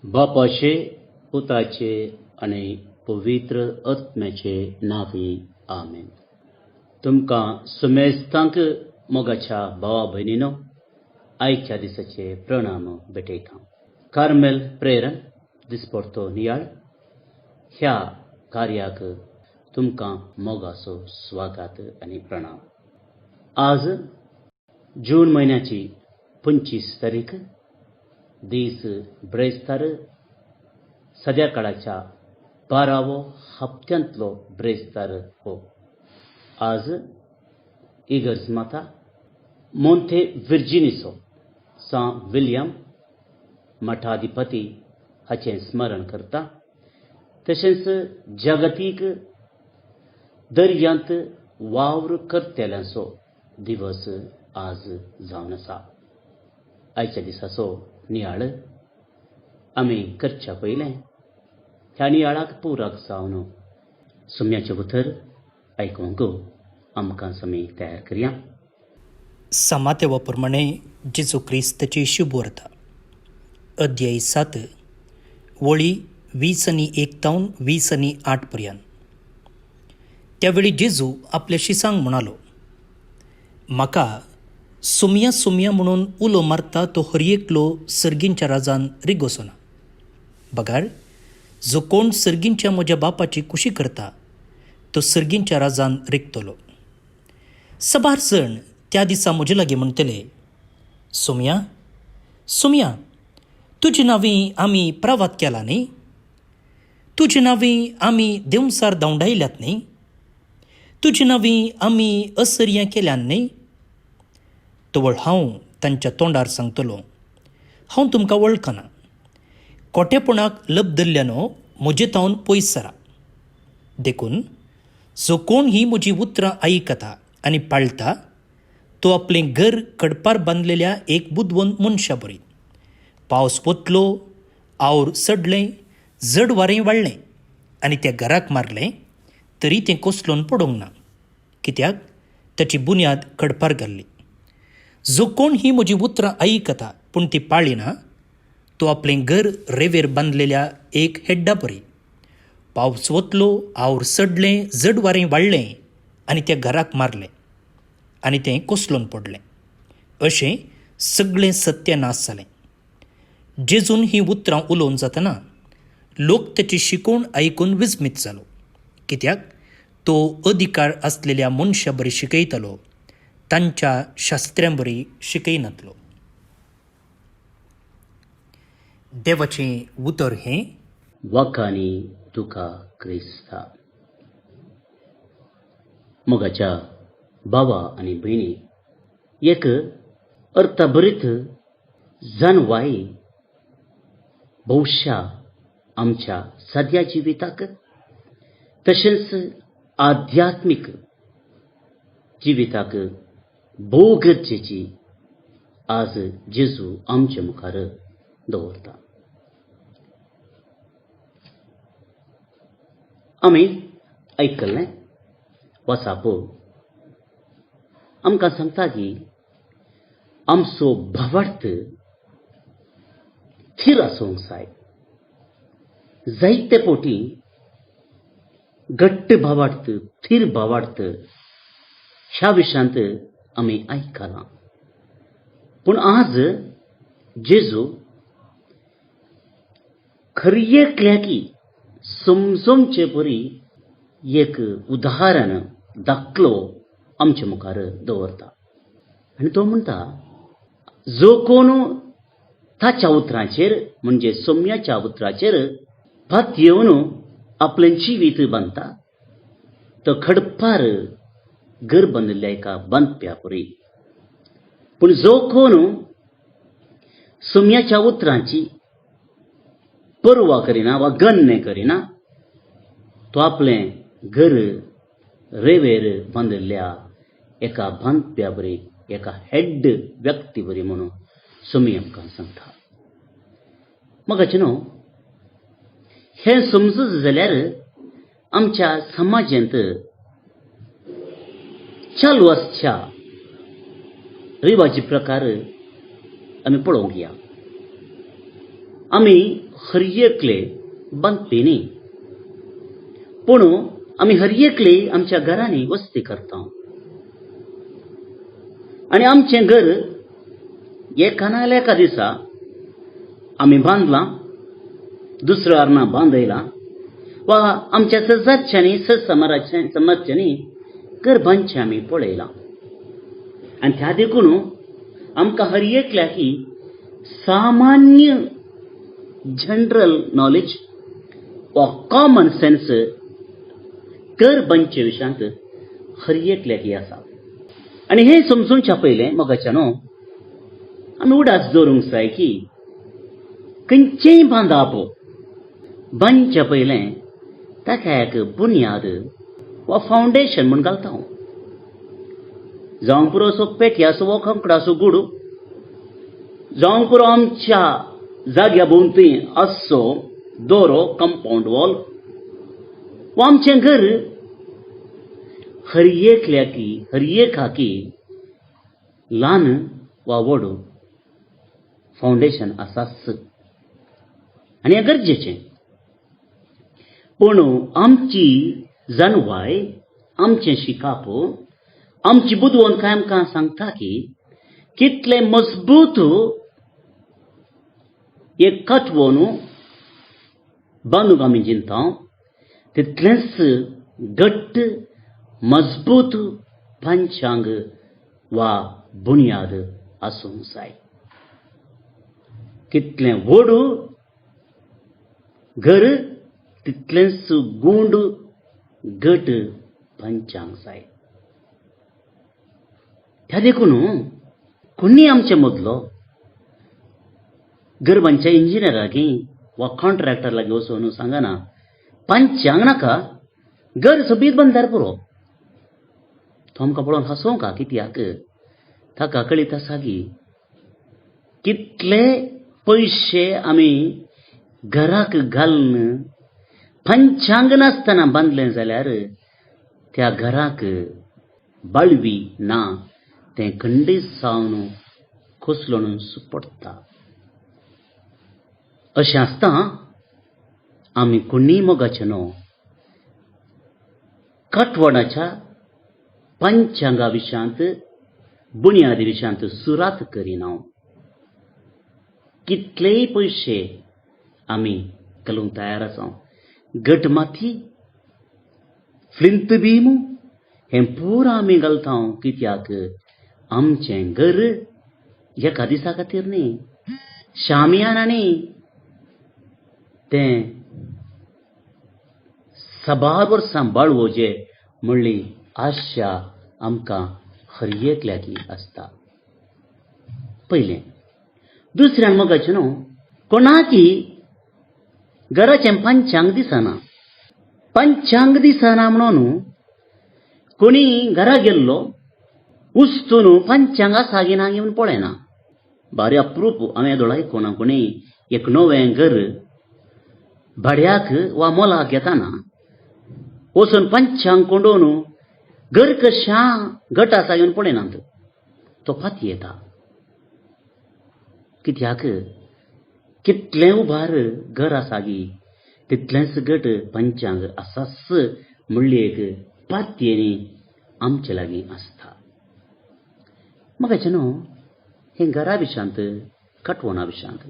बापाचे पुताचे आणि पवित्र आत्म्याचे नावी आमेन. तुमकां सुमेस्तांक मोगाच्या भावा भयणीनो आयच्या दिसाचे प्रणाम भेटयता. कार्मेल प्रेरण दिसपडतो नियाळ ह्या कार्याक तुमकां मोगाचो स्वागत आणि प्रणाम. आज जून महिन्याची 25 तारीख दीस ब्रेस्तार सद्याकाळाच्या 12वो हप्त्यांतलो ब्रेस्तार हो. आज इगर्ज माता मोंते विर्जिनिसो सा विलियम मठाधिपती हाचें स्मरण करता. तशेंच जागतीक दर्यांत वावर करतेल्यांचो दिवस आज जावन आसा. आयच्या दिसाचो नियाळ आमी करच्या पयलें ह्या नियाळाक पुराक जावन सुम्याचें उतर आयकूंक आमकां समी तयार करया. समातेवा प्रमाणे जेजू क्रिस्ताची शुभ वार्ता अध्याय 7 वळी 20:1 तावन 20:8 पर्यंत. त्यावेळी जेजू आपल्या शिसांक म्हणालो, म्हाका सुमया सुमया म्हणून उलो मारता तो हर एकलो सर्गींच्या राजान रिगोसोना. बगार, जो कोण सर्गींच्या म्हज्या बापाची कुशी करता तो सर्गींच्या राजान रिगतलो. सबार जण त्या दिसा म्हजे लागीं म्हणटले, सुमया सुमया, तुजे नांवी आमी प्रावात केला न्ही? तुजे नांवी आमी देंवसार धांवडायल्यात न्ही? तुजे नांवी आमी असर्यां केल्यान न्ही? तवळ हांव तांच्या तोंडार सांगतलो, हांव तुमकां वळखना. खोटेपणाक लब धरल्यानो म्हजे तावन पयस सरा. देखून जो कोण ही म्हजी उतरां आयकता आनी पाळटा तो आपलें घर कडपार बांदलेल्या एक बुदवंत मनशा बरी. पावस वतलो, आवर सडलें, जड वारें वाडलें आनी त्या घराक मारलें तरी तें कोसलोवन पडोंक ना, कित्याक ताची बुन्याद कडपार घाल्ली. जो कोण ही म्हजी उतरां आयकता पूण ती पाळिना तो आपलें घर रेवेर बांदलेल्या एक हेड्डा परी. पावस वतलो, आवर सडलें, जड वारें वाडलें आनी त्या घराक मारलें आनी तें कोसलोवन पडलें. अशें सगळें सत्यानाश जालें. जेजून ही उतरां उलोवन जातना लोक ताची शिकोवण आयकून विस्मीत जालो, कित्याक तो अधिकार आसलेल्या मनशा बरी शिकयतालो, तांच्या शास्त्र्यां बरी शिकयनातलो. देवाचें उतर हें, वखाणी तुका क्रिस्ता. मोगाच्या भावा आनी भयणी, एक अर्थभरीत जानवाई भविष्या आमच्या सद्या जिविताक तशेंच आध्यात्मीक जिविताक भोव गरजेची आज जेजू आमच्या मुखार दवरता. आमी आयकल्लें वचाप आमकां सांगता की आमचो भावार्थ थीर आसूंक जाय. जायते पोटी घट्ट भावार्थ, थीर भावार्थ ह्या विशयांत आमी आयकलां. पूण आज जेजू खरयेंतल्या की समजोवचे परी एक उदाहरण दाखलो आमच्या मुखार दवरता. आनी तो म्हणटा, जो कोण ताच्या उतराचेर म्हणजे सोम्याच्या उतराचेर फात येवन आपलें जिवीत बांदता तो खडपार घर बांदिल्ल्या एका बांदप्या परी. पूण जो कोण सोम्याच्या उतरांची पर्वा करिना वा गण्य करिना तो आपलें घर रेवेर बांदिल्ल्या एका बांदप्या बरी, एका हेड्ड व्यक्ती बरी म्हणून सुमी आमकां सांगता. मोगाचें न्हू, हें समजूच जाल्यार आमच्या समाजांत चालू आसच्या रिवाजी प्रकार आमी पळोवंक या. आमी हर एकले बांदपी न्ही, पूण आमी हर एकले आमच्या घरांनी वस्ती करता. आनी आमचें घर एका नाल्यार एका दिसा आमी बांदलां, दुसऱ्या वारां बांदयलां, वा आमच्या सजाच्यांनी समाजाच्यांनी घर बांदचें आमी पळयलां. आनी त्या देखून आमकां हर एकल्याक ही सामान्य जनरल नॉलेज वा कॉमन सेन्स घर बांदचे विशयांत हर एकल्याक ही आसा. आनी हें समजूनच्या पयलें मोगाच्यानो आमी उडास दवरूंक जाय की खंयचेंय बांदप बांदच्या पयलें ताका एक बुन्याद वा फावंडेशन म्हूण घालता. जावंक पुरो असो पेटी आसूं वो कंकड आसूं गूड, जावंक पुरो आमच्या जाग्या भोंवतणी आसचो दोरो कंपाऊंड वॉल, वा आमचें घर हर एकाकी ल्हान वा व्हड फावंडेशन आसाच आनी हें गरजेचें. पूण आमची जाणवाय, आमचें शिकप, आमची बुदवंतकाय आमकां सांगता की कितलें मजबूत एक कटवण बांदूंक आमी चिंता, तितलेंच घट्ट मजबूत पंचांग वा बुन्याद आसूंक जाय. कितलें व्हड घर तितलेंच गूंड घट पंचांग जाय. त्या देखून कोणी आमचे मदलो घर बांदच्या इंजिनियराकी वा कॉन्ट्रॅक्टर लागीं वचून सांगना पंचांग नाका, घर सोबीत बांदल्यार पुरो. तो आमकां पळोवन हांसोवंक कित्याक ताका कळीत आसा की कितले पयशे आमी घराक घालून पंचांग नासतना बांदलें जाल्यार त्या घराक बाळवी ना तें खंडीत जावन खोसलून पडटा. अशें आसता आमी कोणीय मोगाचे न्हू कटवणाच्या पंचांगा विशयांत, बुन्यादी विशयांत सुरात करिना. कितलेय पयशे आमी घालूंक तयार आसा. घट माती, फ्लिंत बीम हें पुरो आमी घालता. कित्याक आमचें घर एका दिसा खातीर न्ही, शामियाना न्ही, तें सबार वर्सां बाळवोचें म्हणली आशा आमकां हर एकल्याकी आसता. पयलें. दुसऱ्यान मोगाचें न्हू कोणाकी घराचें पंचांग दिसना. पंचांग दिसना म्हणून कोणी घरा गेल्लो उस्तून पंचांग आसा की ना घेवन पळयना. बारी अप्रूप हांवें येदोळ आयकोना कोणी एक नवें घर भाड्याक वा मोलाक घेताना वचून पंचांग कोंडोवन घर कशें घट आसा घेवन पळयनात. तो फाती येता. कित्याक कितलें उबार घर आसा गी तितलेंच घट पंचांग आसाच म्हणली एक पातयेनी आमचे लागीं आसता. मोगाचें न्हू हें घरा विशयांत, कटवणा विशयांत.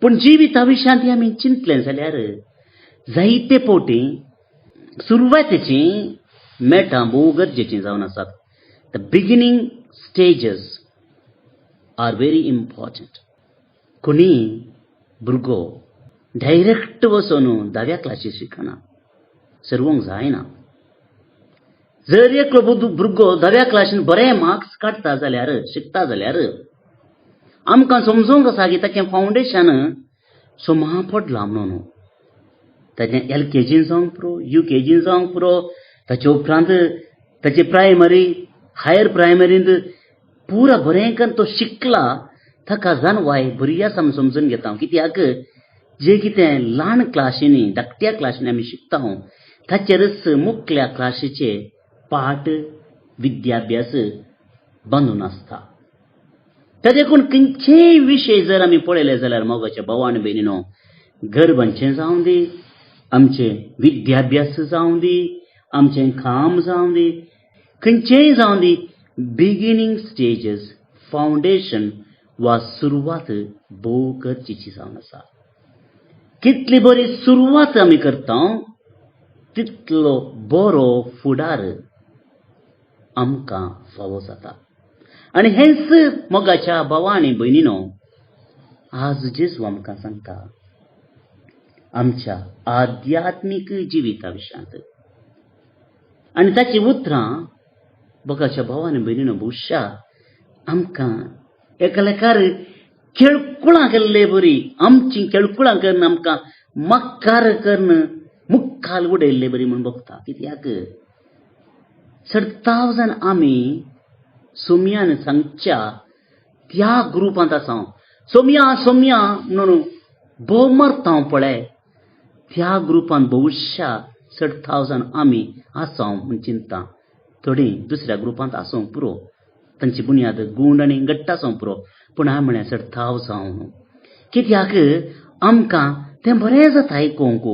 पूण जिविता विशयांत आमी चिंतलें जाल्यार जायते फावटी सुरवातेची मेटां भोव गरजेचीं जावन आसात. The beginning stages are very important. कोणी भुरगो डायरेक्ट वचून 10व्या क्लासीक शिकना, सरवंक जायना. जर एकलो भुरगो 10व्या क्लासीन बरे मार्क्स काडटा जाल्यार, शिकता जाल्यार आमकां समजूंक आसा की ताचें फावंडेशन सोमा पडलां म्हणून. ताचें LKGन जावंक पुरो, UKGन जावंक पुरो, ताचे उपरांत ताचे प्रायमरी, हायर प्रायमरींत पुरा बरें करून तो शिकला. ताका जाणवाय बरी आसा म्हूण समजून घेता. कित्याक जें कितें ल्हान क्लासींनी, धाकट्या क्लासींनी आमी शिकता ताचेरच मुखल्या क्लासीचे पाठ, विद्याभ्यास बांदून आसता. त्या देखून खंयचेय विशय जर आमी पळयले जाल्यार मोगाचे भाव आनी भयणीनो, घर बांदचें जावं दी, आमचें विद्याभ्यास जावं दी, आमचें काम जावं दी, खंयचेंय जावं दी, बिगिनींग स्टेजीस, फावंडेशन वा सुरवात भोव गरजेची जावन आसा. कितली बरी सुरवात आमी करता तितलो बरो फुडार आमकां फावो जाता. आनी हेंच मोगाच्या भावा आनी भयणीनो, आज जेजू आमकां सांगता आमच्या आध्यात्मीक जिविता विशयांत. आनी ताची उतरां मोगाच्या भावा आनी भयणीनो भुशा आमकां एकालेकार केळकुळां केल्ले बरी, आमची केळकुळां करून आमकां मक्कार करून मुखाल उडयल्ले बरी म्हूण बगता. कित्याक 7,000 आमी सोमयान सांगच्या त्या ग्रुपांत आसा. सोमया सोमया म्हणून भोव मारता पळय, त्या ग्रुपांत भविश्या 7,000 आमी आसा म्हूण चिंता. थोडी दुसऱ्या ग्रुपांत आसूंक पुरो, तांची बुन्याद गूंड आनी घट्ट आसूंक पुरो, पूण हांवें म्हळें 7,000. कित्याक आमकां तें बरें जाता आयकोंक.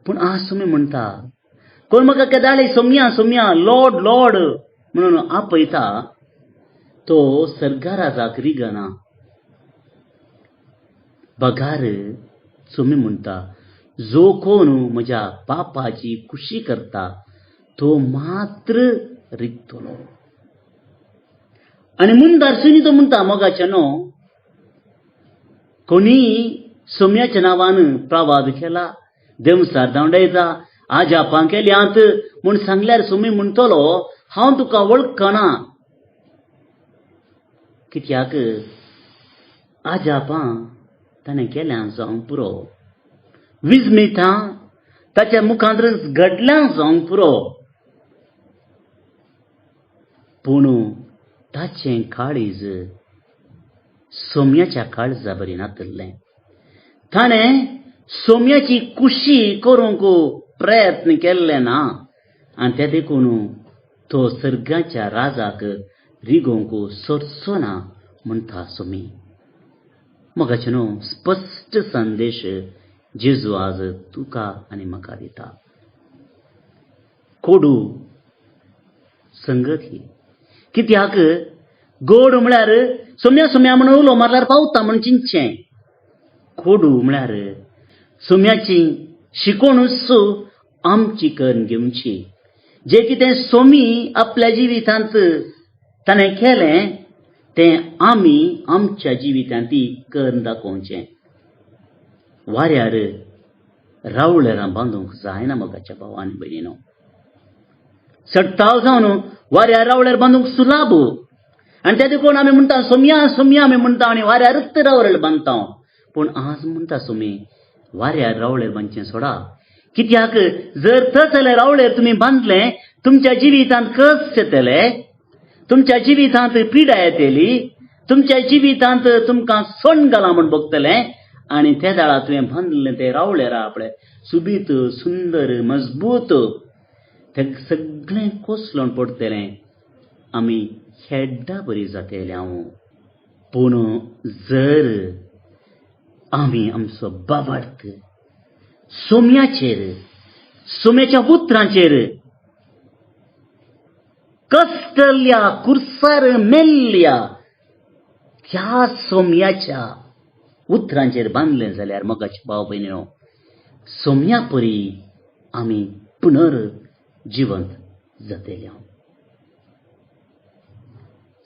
पूण आज तुमी म्हणटा कोण म्हाका केदाळी सोमया सोमया लॉर्ड लॉर्ड म्हणून आपयता, तो सर्गाराजाक रिगना. बगार तुमी म्हणटा जो कोण म्हज्या बापाची खुशी करता तो मात्र रिगतलो. आनी मुंदारसूनी तो म्हणटा मोगाच्यानो, कोणी सोम्याच्या नांवान प्रवाद केला, देवसार धांवडयता, आजापां केल्यांत म्हूण सांगल्यार सोमी म्हणटलो हांव तुका वळखना. कित्याक आजापां ताणें केल्यां जावंक पुरो, विजमितां ताच्या मुखांतल्यान घडल्यां जावंक पुरो, पूण ताचें काळीज सोम्याच्या काळजा बरी नातल्लें. ताणें सोम्याची कुशी करूंक प्रयत्न केल्ले ना, आनी ते देखून तो सर्गाच्या राजाक रिगोवंक सोरचो ना म्हणटा सोमी. मोगाचेनो स्पश्ट संदेश जेजू आज तुका आनी म्हाका दिता. कोडू संगत ही. कित्याक गोड म्हळ्यार सोम्या सोम्या म्हणून उलो मारल्यार पावता म्हूण चिंतचें. कोडू म्हळ्यार सोम्याची शिकोवणूच आमची करून घेवची. जे कितें सोमी आपल्या जिवितांत ताणें केलें तें आमी आमच्या जिवितांत करून दाखोवचें. वाऱ्यार रावळेरां बांदूंक जायना मोगाच्या भावा आनी भयणीनो. 7,000 वाऱ्यार रावळेर बांदूंक सुलाभ, आनी ते देखून आमी म्हणटा सोम्या सोम्या आमी म्हणटा आनी वाऱ्यारूच रावळेर बांदता. पूण आज म्हणटा सोमी वाऱ्यार रावळेर बांदचें सोडा. कित्याक जर थंयसरले रावळेर तुमी बांदलें, तुमच्या जिवितांत कस येतले, तुमच्या जिवितांत पिडा येतली, तुमच्या जिवितांत तुमकां सण घाला म्हूण बगतले. आनी त्या दाळा तुवें बांदलें तें रावळेर आपलें सुबीत सुंदर मजबूत तें सगळें कोसळून पडटलें. आमी हेड्डा बरी जातले हांव. पूण जर आमी आमचो बाबार्थ सोम्याचेर, सोम्याच्या उतरांचेर, कस्तल्या कुर्सार मेल्ल्या त्या सोम्याच्या उतरांचेर बांदलें जाल्यार मोगाचे भाव भयणीनो, सोम्या परी आमी पुनर्जिवंत जातले.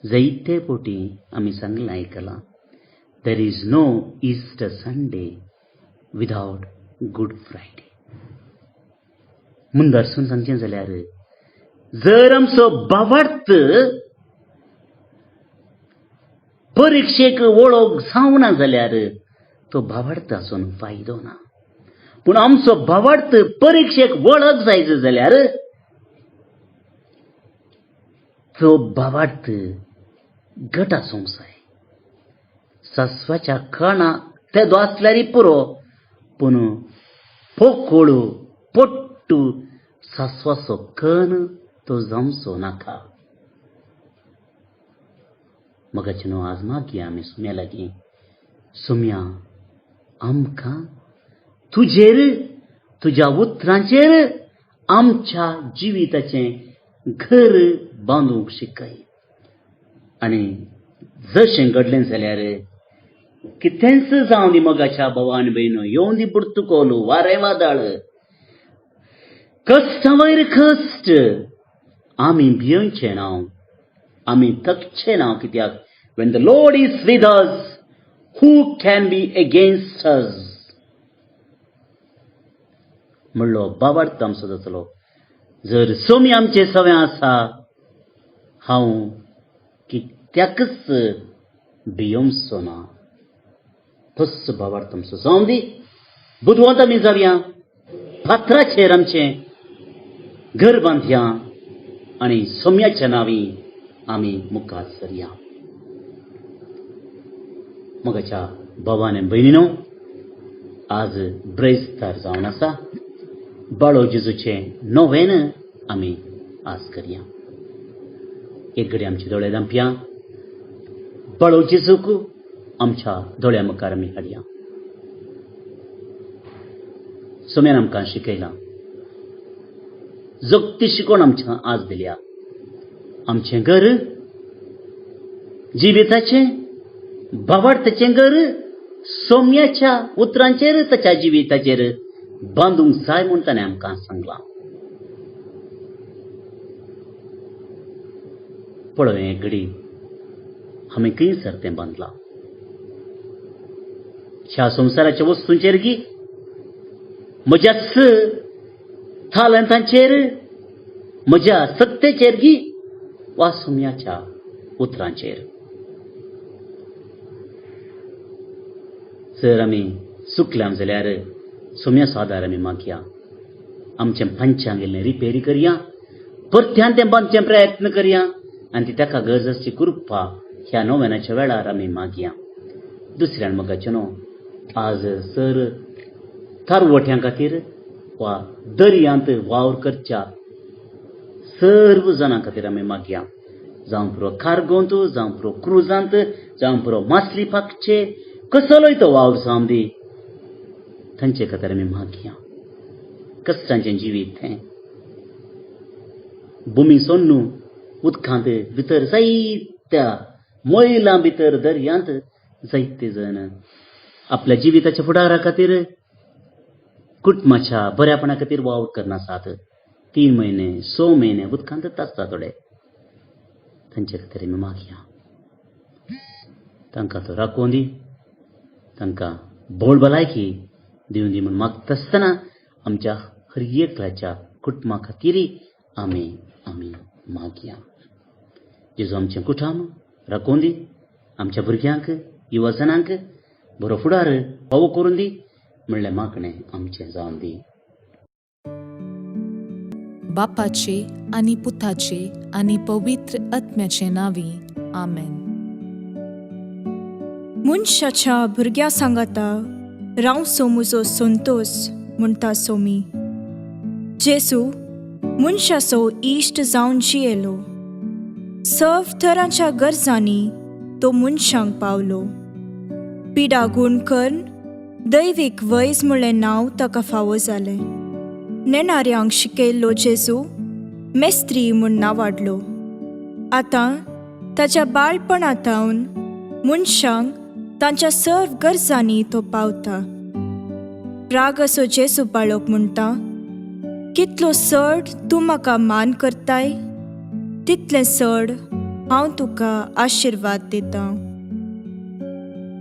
जायते फावटी आमी सांगलें आयकलां, there is no Easter Sunday without Good Friday. मुंदारसून सांगचें जाल्यार जर आमचो बाबार्थ परिक्षेक वळोवंक जावना जाल्यार तो बाबार्थ आसून फायदो ना. पूण आमचो बाबार्थ परिक्षेक वळख जायचो जाल्यार तो बाबार्थ घट आसूंक जाय. सासवाच्या कणा तेदो आसल्यार पुरो, पूण पोकोळ पोट्टू सासवाचो कण तो जमचो नाका. मोगाचेनो आज मागया आमी सोम्या लागीं, सोम्या आमकां तुजेर तुज्या उतरांचेर आमच्या जिविताचें घर बांदूंक शिकय. आनी जशें घडलें जाल्यार कितेंच जावं दी मोगाच्या भावान भयणो, येवन दी पुर्तुकोलू वारें वादळ कश्टा वयर कश्ट, आमी भियेवचें ना, आमी थकचें ना. कित्याक when the Lord is with us, who can be against us? म्हणलो बाबार्थ आमचो जातलो. जर सोमी आमचे सवें आसा, हांव कित्याकच भियोंचो ना. तस बाबार्थ आमचो जावं दी. बुधवार आमी जावया, फातराचेर आमचें घर बांदया आनी सोम्याच्या नांवी आमी मुखार सरया. मोगाच्या भावान आनी भयणीनो, आज ब्रेस्तार जावन आसा. बाळो जेजूचें नोवेन आमी आस करया. एक घडी आमचे दोळे धांपया. बाळो जेजूक आमच्या दोळ्या मुखार आमी हाडया. सोम्यान आमकां शिकयलां, जगती शिकोवन आमच्या आज दिल्या. आमचें घर जिविताचें भावार्थाचें घर सोम्याच्या उतरांचेर ताच्या जिविताचेर बांदूंक जाय म्हूण ताणें आमकां सांगलां. पळय एक घडी आमी खंयसर तें बांदलां. ह्या संवसाराच्या वस्तूंचेर गी, म्हज्याच थालंतांचेर, म्हज्या सत्तेचेर गी, वा सोम्याच्या उतरांचेर. जर आमी चुकल्या जाल्यार सोम्याचो आदार आमी मागया. आमचें पंचांग गेल्लें रिपेरी करया, परत्यान तें बांदचें प्रयत्न करया आनी ती ताका गरज आसची कृपा ह्या नोवेनाच्या वेळार आमी मागया. दुसऱ्यान मोगाचें न्हू, आज सर थारवट्यां खातीर वा दर्यांत वावर करच्या सर्व जाणां खातीर आमी मागया. जावं पुरो कार्गोंत, जावं पुरो क्रुजांत, जावं पुरो मासली पाकचे, कसलोय तो वावर जावं दी, तांचे खातीर आमी मागया. कश्टांचें जिवीत हें भुमी सोन्नू उदकांत भितर जायत्या मैलां भितर दर्यांत जायते जण आपल्या जिविताच्या फुडारा खातीर, कुटुंबाच्या बऱ्यापणा खातीर वावर करनासात. 3 म्हयने 6 म्हयने उदकांत आसता थोडे. तांचे खातीर आमी मागया. तांकां तो राखोवन दी, तांकां बोड भलायकी दिवन दी म्हूण मागता आसतना आमच्या हर एकल्याच्या कुटुंबा खातीर आमी मागया. जेजू आमचें कुटुंब राखोवन दी, आमच्या भुरग्यांक, युवा जनांक बरो फुडार फावो करून दी म्हणलें मागणें आमचें जावन दी. बापाचे आनी पुताचे आनी पवित्र आत्म्याचे नांवी आमेन. मनशाच्या भुरग्या सांगाता रावसो म्हजो संतोष म्हणटा सोमी. जेजू मनशाचो इश्ट जावन जियेलो. सर्व तरांच्या गरजांनी तो मनशांक पावलो. पिडा गूण करून दैवीक वैज म्हणलें नांव ताका फावो जालें. नेणाऱ्यांक शिकयल्लो जेजू मेस्त्री म्हूण नांवाडलो. आतां ताच्या बाळपणांतावन मनशांक तांच्या सर्व गरजांनी तो पावता. राग असो जेजू बाळक म्हणटा, कितलो चड तूं म्हाका मान करताय, तितलें चड हांव तुका आशिर्वाद दितां.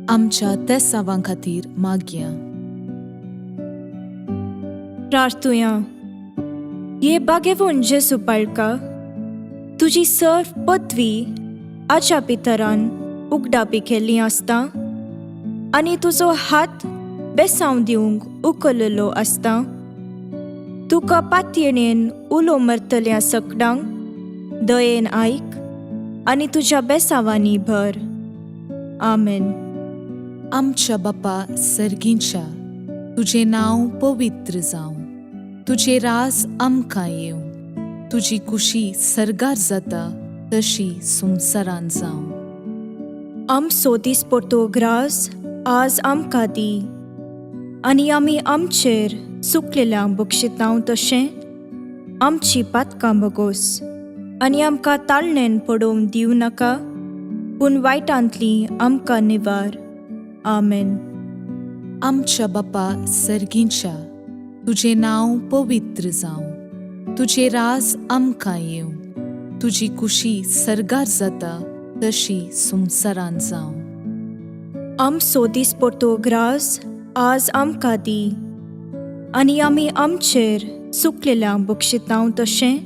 आमच्या तेसावां खातीर मागया. प्रार्थुया. ये बागेवून जेजू बाळका, तुजी सर्व पदवी आच्या भितरान उगडापी केल्ली आसता आनी तुजो हात बेसांव दिवंक उखललो आसता. तुका पातयेणेन उलो मरतल्या सकडांक दयेन आयक आनी तुज्या बेसांवांनी भर. आमेन. आमच्या बापा सर्गींच्या, तुजें नांव पवित्र जावं. तुजें राज आमकां येवं. तुजी कुशी सर्गार जाता तशी संवसारांत जावं. आमचो दिसपडटो ग्रास आज आमकां दी आनी आमी आमचेर चुकलेल्यांक बक्षितांव तशें आमची पातकां बगोस आनी आमकां ताळणेन पडोवंक दिवं नाका, पूण वायटांतली आमकां निवार. आमेन. आमच्या बापा सर्गींच्या, तुजें नांव पवित्र जावं. तुजें रास आमकां येवं. तुजी कुशी सर्गार जाता तशी संवसारांत जावं. आमचो दिसपडटो ग्रास आज आमकां दी, आनी आमी आमचेर चुकलेल्यांक बक्षितांव तशें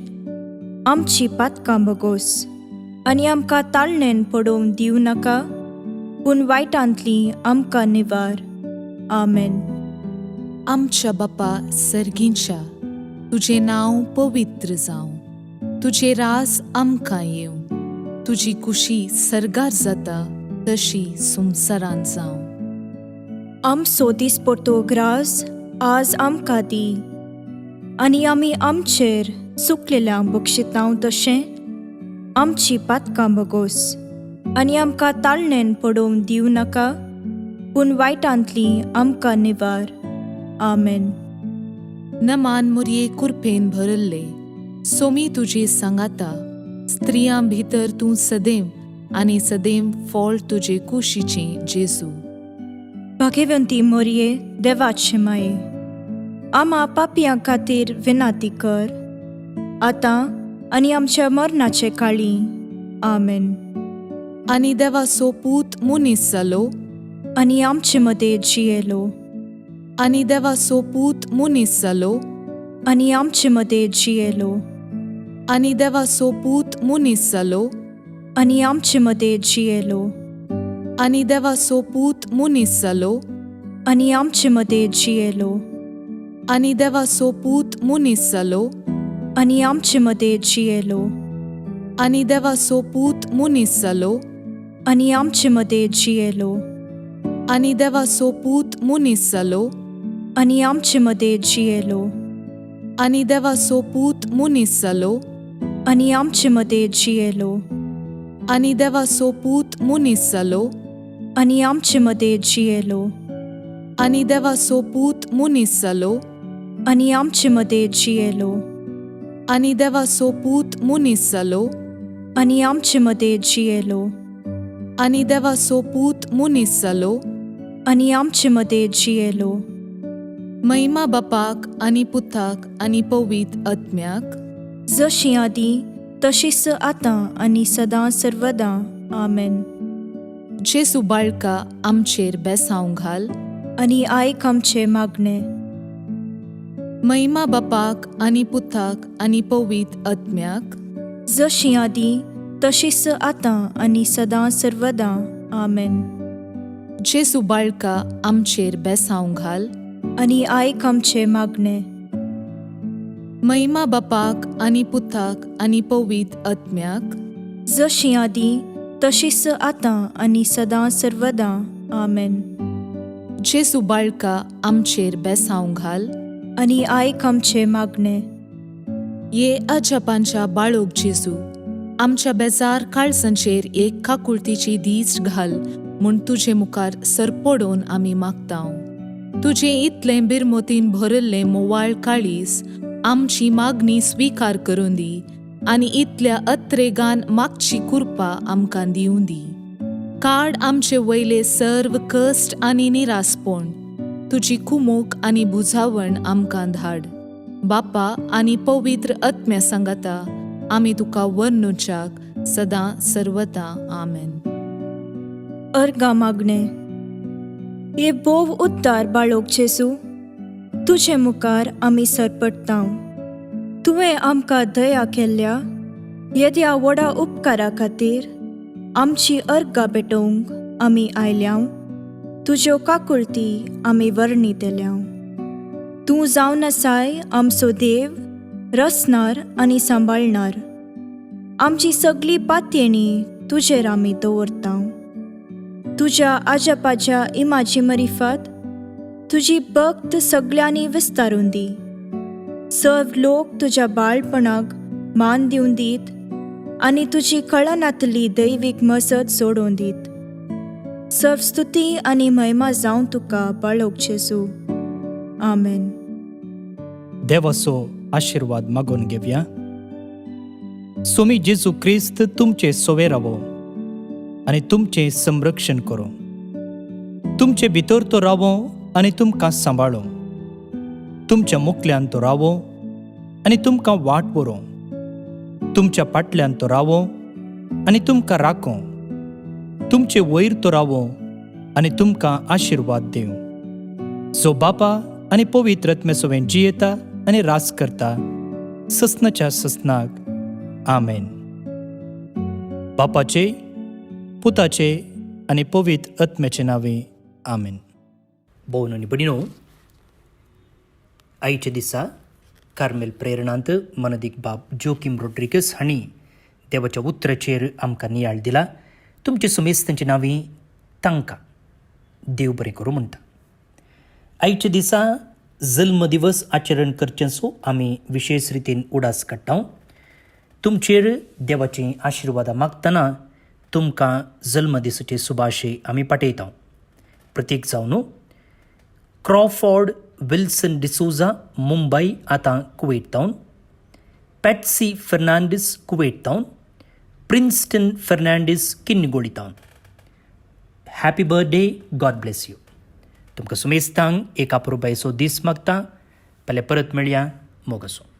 आमची पातकां बगोस आनी आमकां ताळणेन पडोवंक दिवं नाका, पूण वायटांतली आमकां निवार. आमेन. आमच्या बापा सर्गींच्या, तुजें नांव पवित्र जावं. तुजें रास आमकां येवं. तुजी कुशी सर्गार जाता तशी संवसारांत जावं. आमचो दिसपडटो ग्रास आज आमकां दी, आनी आमी आमचेर चुकलेल्यांक बक्षितांव तशें आमची पातकां बगोस आनी आमकां ताळणेन पडोवंक दिवं नाका, पूण वायटांतली आमकां निवार. आमेन. नमान मुरये कुरपेन भरल्ले, सोमी तुजे सांगाता. स्त्रियां भितर तूं सदैव आनी सदैव फळ तुजे कुशीचें जेजू. भाग्यवंती मोरये, देवाचे माये, आमा पापयां खातीर विनाती कर, आतां आनी आमच्या मरणाचे काळी. आमेन. आनी देवाचो पूत मनीस जालो, आनी आमचे मदें जियेलो. आनी देवाचो पूत मनीस जालो, आनी आमचे मदें जियेलो. आनी देवाचो पूत मनीस जालो, आनी आमचे मदें जियेलो. आनी देवाचो पूत मनीस जालो, आनी आमचे मदें जियेलो. आनी देवाचो पूत मनीस जालो, आनी आमचे मदें जियेलो. आनी देवाचो पूत मनीस जालो, आनी आमचे मदें जियेलो. आनी देवाचो पूत मनीस जालो, आनी आमचे मदें जियेलो. आनी देवाचो पूत मनीस जालो, आनी आमचे मदें जियेलो. आनी देवाचो पूत मनीस जालो, आनी आमचे मदें जियेलो. आनी देवाचो पूत मनीस जालो, आनी आमचे मदें जियेलो. आनी देवाचो पूत मनीस जालो, आनी आमचे मदें जियेलो. आनी देवाचो पूत मनीस जालो, आनी आमचे मदें जियेलो. महिमा बापाक आनी पुताक आनी पवित्र आत्म्याक, जशी आदी तशीच आतां आनी सदां सर्वदां. आमेन. जेजू बाळका आमचेर बेसांव घाल, आनी आयक आमचे मागणे. महिमा बापाक आनी पुताक आनी पवित्र आत्म्याक, जशी आदी तशीच आतां आनी सदां सर्वदां. आमेन. जेजू बाळका आमचेर बेसांव घाल, आनी आयक आमचे मागणे. महिमा बापाक आनी पुताक आनी पवित्र आत्म्याक, जशी आदी तशीच आतां आनी सदां सर्वदां. आमेन. जेजू बाळका आमचेर बेसांव घाल, आनी आयक आमचे मागणे. ये अजापांच्या बाळोक जेजू, आमच्या बेजार काळजांचेर एक काकुळतीची दीस घाल म्हूण तुजे मुखार सरपडोवन आमी मागतांव. तुजें इतलें बिरमोतीन भरल्लें मोवाळ काळीस आमची मागणी स्विकार करून दी, आनी इतल्या अत्रेगान मागची कृपा आमकां दिवं दी. काड आमचे वयले सर्व कश्ट आनी निरासपण, तुजी कुमोक आनी बुजावण आमकां धाड. बापा आनी पवित्र आत्म्या सांगाता आमी तुका वर्णुच्याक सदां सर्वदां. आमेन. अर्गा मागणे. ये बोव उद्दार बाळोक जेजू, तुजे मुखार आमी सरपडटांव. तुवें आमकां दया केल्ल्या येद्या व्हडा उपकारा खातीर आमची अर्गां भेटोवंक आमी आयल्याव. तुज्यो काकुळटी आमी वर्णितल्यांव. तूं जावन आसाय आमचो देव, रचणार आनी सांबाळणार. आमची सगळी पातयेणी तुजेर आमी दवरतांव. तुज्या आजापाच्या इमाची मरिफत तुजी भक्त सगळ्यांनी विस्तारून दी. सर्व लोक तुज्या बाळपणाक मान दिवन दीत आनी तुजी कळनातली दैवीक मजत जोडून दीत. सर्व स्तुती आनी महिमा जावं तुका बाळोक जेजू. आमेन. देवाचो आशिर्वाद मागून घेवया. स्वामी जेजू क्रिस्त तुमचे सोवे रावो आनी तुमचें संरक्षण करो. तुमचे भितर तो रावो आनी तुमकां सांबाळो. तुमच्या मुखल्यान तो रावो आनी तुमकां वाट व्हरो. तुमच्या फाटल्यान तो रावो आनी तुमकां राखो. तुमचे वयर तो रावो आनी तुमकां आशिर्वाद दिवं. जो बापा आनी पवित्र आत्म्यासोवें जियेता आनी रास करता ससनाच्या ससनाक. आमेन. बापाचे, पुताचे आनी पवित्र आत्म्याचे नांवे. आमेन. भोवन आनी भयणीनो, आयच्या दिसा कार्मेल प्रेरणांत मनदीक बाब जोकीम रोड्रिगस हांणी देवाच्या उतराचेर आमकां नियाळ दिला. तुमचे सुमेस्तांची नांवीं तांकां देव बरें करूं म्हणटा. आयच्या दिसा जल्म दिवस आचरण करचेचो आमी विशेश रितीन उडास काडटा. तुमचेर देवाची आशिर्वादां मागतना तुमकां जल्म दिसाचे सुभाशे आमी पाठयता. प्रतीक जावन क्रॉफॉर्ड विल्सन डिसोजा, मुंबय, आतां कुवेट टावन. पॅट्सी फर्नांडीस, कुवेट टावन. प्रिन्स्टन फर्नांडीस, किन्निगोळी टावन. Happy birthday. God bless you. तुमकां सुमेस्तांक एक अपुरबायेचो दीस मागता. फाल्यां परत मेळया. मोग आसूं.